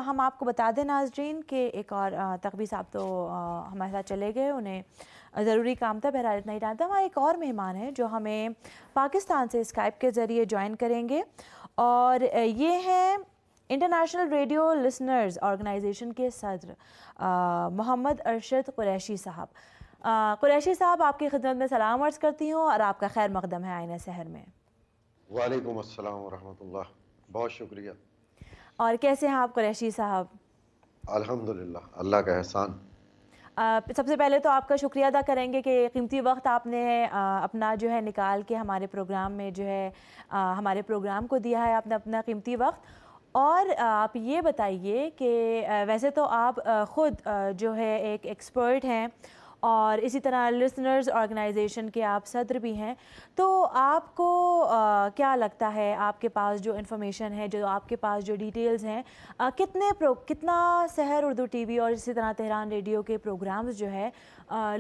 हम आपको बता दें नाज़रीन कि एक और तकवी साहब तो हमारे साथ चले गए, उन्हें ज़रूरी काम था, बहरहाल इतना ही टाइम था। हमारे एक और मेहमान हैं जो हमें पाकिस्तान से स्काइप के ज़रिए ज्वाइन करेंगे, और ये हैं इंटरनेशनल रेडियो लिसनर्स ऑर्गेनाइजेशन के सदर मोहम्मद अरशद कुरैशी साहब। कुरैशी साहब, आपकी खिदमत में सलाम अर्ज़ करती हूँ और आपका खैर मकदम है आईना शहर में। वालेकुम अस्सलाम वरहमतुल्लाह, बहुत शुक्रिया। और कैसे हैं आप कुरैशी साहब? अल्हम्दुलिल्लाह, अल्लाह का एहसान। सबसे पहले तो आपका शुक्रिया अदा करेंगे कि कीमती वक्त आपने अपना जो है निकाल के हमारे प्रोग्राम में जो है हमारे प्रोग्राम को दिया है आपने अपना कीमती वक्त। और आप ये बताइए कि वैसे तो आप ख़ुद जो है एक एक्सपर्ट हैं और इसी तरह लिसनर्स ऑर्गेनाइजेशन के आप सदर भी हैं, तो आपको क्या लगता है, आपके पास जो इन्फॉर्मेशन है, जो आपके पास जो डिटेल्स हैं, कितना सहर उर्दू टीवी और इसी तरह तेहरान रेडियो के प्रोग्राम्स जो है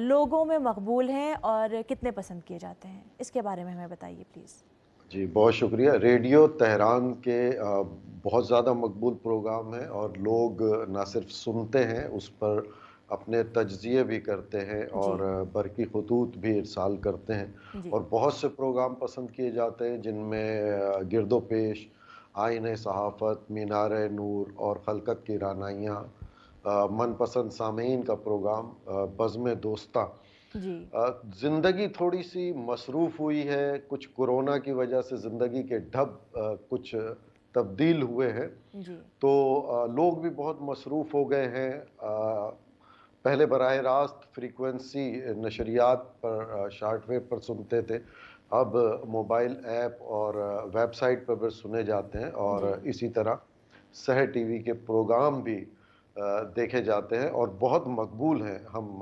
लोगों में मकबूल हैं और कितने पसंद किए जाते हैं, इसके बारे में हमें बताइए प्लीज़। जी, बहुत शुक्रिया। रेडियो तेहरान के बहुत ज़्यादा मकबूल प्रोग्राम है और लोग ना सिर्फ सुनते हैं, उस पर अपने तज्ज़िये भी करते हैं और जी। बरकी ख़ुतूत भी इरसाल करते हैं। जी। और बहुत से प्रोग्राम पसंद किए जाते हैं जिनमें गिरदो पेश, आईने सहाफ़त, मीनार नूर और खलकत की रानाइयाँ, मनपसंद सामीन का प्रोग्राम बज़्म दोस्ता। जी। ज़िंदगी थोड़ी-सी मसरूफ़ हुई है, कुछ कोरोना की वजह से ज़िंदगी के ढब कुछ तब्दील हुए हैं, जी। तो लोग भी बहुत मसरूफ़ हो गए हैं। पहले बराह रास्त फ्रीक्वेंसी नशरियात पर शॉर्ट वेव पर सुनते थे, अब मोबाइल ऐप और वेबसाइट पर भी सुने जाते हैं जी। और इसी तरह सहर टीवी के प्रोग्राम भी देखे जाते हैं और बहुत मकबूल हैं। हम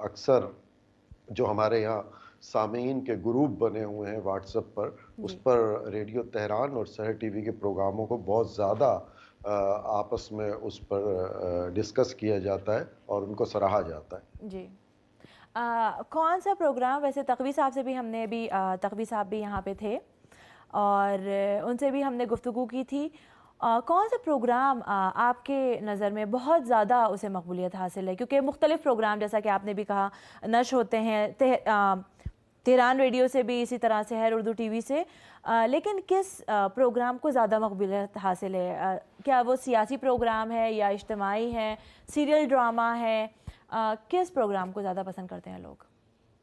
अक्सर जो हमारे यहाँ सामीन के ग्रुप बने हुए हैं व्हाट्सएप पर, उस जी। पर रेडियो तेहरान और सहर टीवी के प्रोग्रामों को बहुत ज़्यादा आपस में उस पर डिस्कस किया जाता है और उनको सराहा जाता है। जी। कौन सा प्रोग्राम, वैसे तकवी साहब से भी हमने भी तकवी साहब भी यहाँ पे थे और उनसे भी हमने गुफ्तगू की थी। कौन सा प्रोग्राम आपके नज़र में बहुत ज़्यादा उसे मकबूलियत हासिल है? क्योंकि मुख्तलिफ़ प्रोग्राम जैसा कि आपने भी कहा नश्र होते हैं तेहरान रेडियो से भी, इसी तरह से है उर्दू टीवी से, लेकिन किस प्रोग्राम को ज़्यादा मकबूलियत हासिल है? क्या वो सियासी प्रोग्राम है या इज्तिमाई है, सीरियल ड्रामा है? किस प्रोग्राम को ज़्यादा पसंद करते हैं लोग?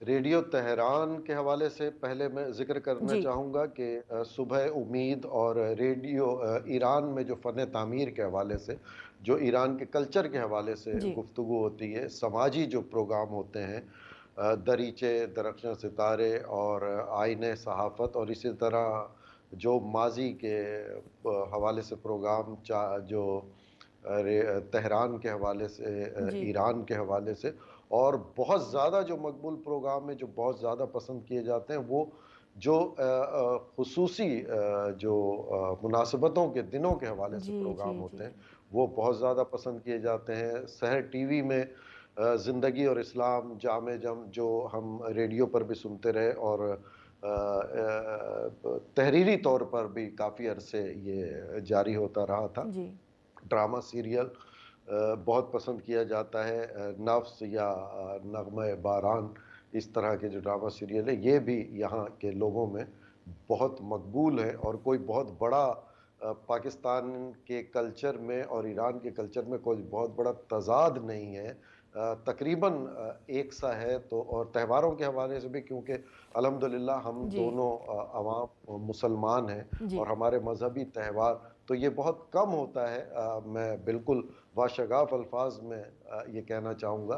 रेडियो तेहरान के हवाले से पहले मैं ज़िक्र करना जी। चाहूँगा कि सुबह उम्मीद और रेडियो ईरान में जो फ़न तामीर के हवाले से, जो ईरान के कल्चर के हवाले से जी। गुफ्तगू होती है, समाजी जो प्रोग्राम होते हैं, दरीचे, दरख्शां सितारे और आईने सहाफ़त और इसी तरह जो माज़ी के हवाले से प्रोग्राम जो तेहरान के हवाले से, जी। ईरान के हवाले से, और बहुत ज़्यादा जो मकबूल प्रोग्राम है, जो बहुत ज़्यादा पसंद किए जाते हैं, वो जो ख़ुसूसी जो मुनासिबतों के दिनों के हवाले से जी। जी। प्रोग्राम जी। होते हैं, वो बहुत ज़्यादा पसंद किए जाते हैं। सहर टीवी में ज़िंदगी और इस्लाम, जामे जम, जो हम रेडियो पर भी सुनते रहे और तहरीरी तौर पर भी काफ़ी अरसे ये जारी होता रहा था। जी। ड्रामा सीरियल बहुत पसंद किया जाता है। नफ्स या नग़्मे बारान, इस तरह के जो ड्रामा सीरियल है, ये भी यहाँ के लोगों में बहुत मकबूल है और कोई बहुत बड़ा पाकिस्तान के कल्चर में और ईरान के कल्चर में कोई बहुत बड़ा तज़ाद नहीं है। तकरीबन एक सा है। तो और त्योहारों के हवाले से भी, क्योंकि अल्हम्दुलिल्लाह हम जी। दोनों अवाम मुसलमान हैं जी। और हमारे मज़हबी त्यौहार, तो ये बहुत कम होता है। मैं बिल्कुल बाशगाफ़ अल्फाज में ये कहना चाहूँगा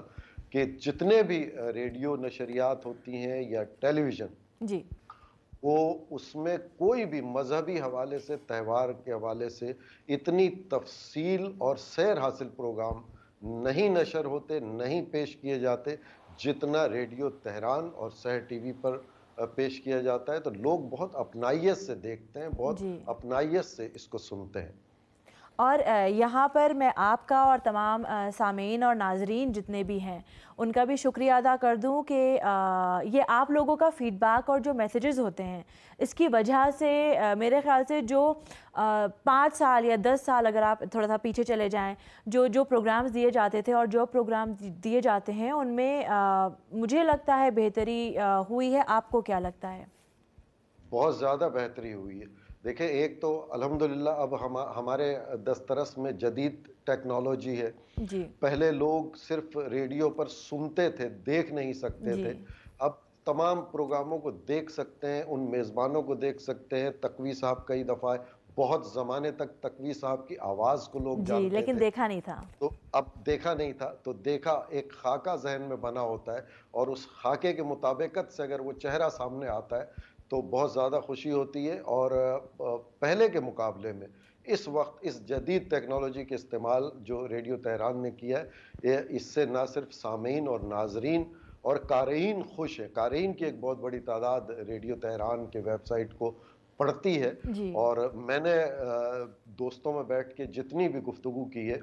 कि जितने भी रेडियो नशरियात होती हैं या टेलीविज़न, जी। वो उसमें कोई भी मज़हबी हवाले से, त्यौहार के हवाले से इतनी तफ़सील और सैर हासिल प्रोग्राम नहीं नशर होते, नहीं पेश किए जाते, जितना रेडियो तेहरान और सहर टीवी पर पेश किया जाता है। तो लोग बहुत अपनाइयत से देखते हैं, बहुत जी। अपनाइयत से इसको सुनते हैं। اور یہاں پر میں آپ کا اور تمام سامعین اور ناظرین جتنے بھی ہیں ان کا بھی شکریہ ادا کر دوں کہ یہ آپ لوگوں کا فیڈ بیک اور جو میسیجز ہوتے ہیں اس کی وجہ سے میرے خیال سے جو 5 سال یا 10 سال اگر آپ تھوڑا سا پیچھے چلے جائیں جو پروگرامز دیے جاتے تھے اور جو پروگرام دیے جاتے ہیں ان میں مجھے لگتا ہے بہتری ہوئی ہے. آپ کو کیا لگتا ہے؟ بہت زیادہ بہتری ہوئی ہے. دیکھیں، ایک تو الحمدللہ اب ہمارے دسترس میں جدید ٹیکنالوجی ہے. جی پہلے لوگ صرف ریڈیو پر سنتے تھے، دیکھ نہیں سکتے جی تھے. اب تمام پروگراموں کو دیکھ سکتے ہیں، ان میزبانوں کو دیکھ سکتے ہیں. تقوی صاحب کئی دفعہ بہت زمانے تک تقوی صاحب کی آواز کو لوگ جی جانتے لیکن تھے، دیکھا نہیں تھا. تو اب دیکھا نہیں تھا. تو دیکھا ایک خاکہ ذہن میں بنا ہوتا ہے، اور اس خاکے کے مطابقت سے اگر وہ چہرہ سامنے آتا ہے تو بہت زیادہ خوشی ہوتی ہے. اور پہلے کے مقابلے میں اس وقت اس جدید ٹیکنالوجی کے استعمال جو ریڈیو تہران نے کیا ہے، اس سے نہ صرف سامعین اور ناظرین اور قارئین خوش ہیں. قارئین کی ایک بہت بڑی تعداد ریڈیو تہران کے ویب سائٹ کو پڑھتی ہے. جی اور میں نے دوستوں میں بیٹھ کے جتنی بھی گفتگو کی ہے،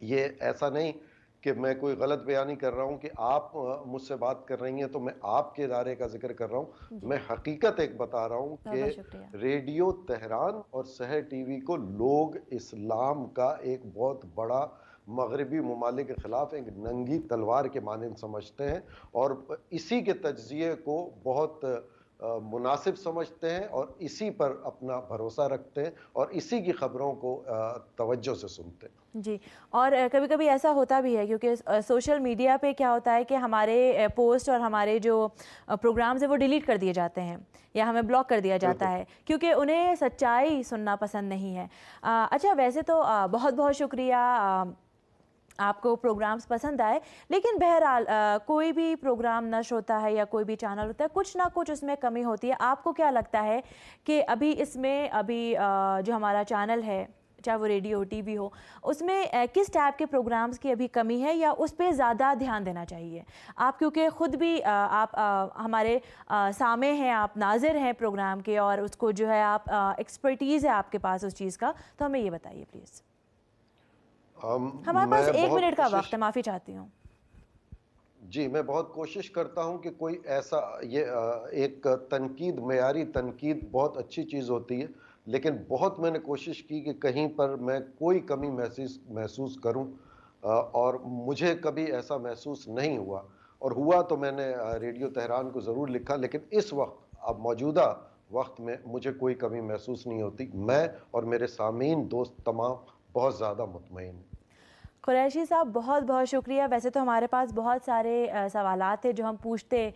یہ ایسا نہیں کہ میں کوئی غلط بیانی کر رہا ہوں کہ آپ مجھ سے بات کر رہی ہیں تو میں آپ کے ادارے کا ذکر کر رہا ہوں. جی میں حقیقت ایک بتا رہا ہوں بہت کہ بہت شکریہ. ریڈیو تہران اور سحر ٹی وی کو لوگ اسلام کا ایک بہت بڑا مغربی ممالک کے خلاف ایک ننگی تلوار کے مانند سمجھتے ہیں، اور اسی کے تجزیے کو بہت مناسب سمجھتے ہیں، اور اسی پر اپنا بھروسہ رکھتے ہیں، اور اسی کی خبروں کو توجہ سے سنتے ہیں. جی. اور کبھی کبھی ایسا ہوتا بھی ہے کیونکہ سوشل میڈیا پہ کیا ہوتا ہے کہ ہمارے پوسٹ اور ہمارے جو پروگرامز ہیں وہ ڈیلیٹ کر دیے جاتے ہیں یا ہمیں بلاک کر دیا بالکل. جاتا ہے کیونکہ انہیں سچائی سننا پسند نہیں ہے. اچھا، ویسے تو بہت بہت شکریہ، آپ کو پروگرامز پسند آئے، لیکن بہرحال کوئی بھی پروگرام نشر ہوتا ہے یا کوئی بھی چینل ہوتا ہے، کچھ نہ کچھ اس میں کمی ہوتی ہے. آپ کو کیا لگتا ہے کہ ابھی اس میں جو ہمارا چینل ہے، چاہے وہ ریڈیو ہو ٹی وی ہو، اس میں کس ٹائپ کے پروگرامز کی ابھی کمی ہے یا اس پہ زیادہ دھیان دینا چاہیے؟ آپ کیونکہ خود بھی آپ ہمارے سامع ہیں، آپ ناظر ہیں پروگرام کے، اور اس کو جو ہے آپ ایکسپرٹیز ہے آپ کے پاس اس چیز کا، تو ہمیں یہ بتائیے پلیز. ہمارے پاس میں 1 بہت منٹ کا وقت کوشش ہے، معافی چاہتی ہوں. جی، میں بہت کوشش کرتا ہوں کہ کوئی ایسا ایک تنقید، معیاری تنقید بہت اچھی چیز ہوتی ہے، لیکن بہت میں نے کوشش کی کہ کہیں پر میں کوئی کمی محسوس کروں، اور مجھے کبھی ایسا محسوس نہیں ہوا. اور ہوا تو میں نے ریڈیو تہران کو ضرور لکھا، لیکن اس وقت اب موجودہ وقت میں مجھے کوئی کمی محسوس نہیں ہوتی. میں اور میرے سامعین دوست تمام بہت زیادہ مطمئن ہیں. قریشی صاحب، بہت بہت شکریہ. ویسے تو ہمارے پاس بہت سارے سوالات ہیں جو ہم پوچھتے،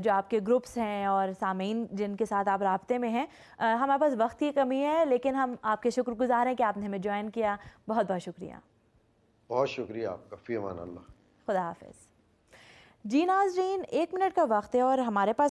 جو آپ کے گروپس ہیں اور سامعین جن کے ساتھ آپ رابطے میں ہیں. ہمارے پاس وقت کی کمی ہے، لیکن ہم آپ کے شکر گزار ہیں کہ آپ نے ہمیں جوائن کیا. بہت بہت شکریہ. بہت شکریہ آپ کا. فی امان اللہ. خدا حافظ. جی ناظرین، 1 منٹ کا وقت ہے اور ہمارے پاس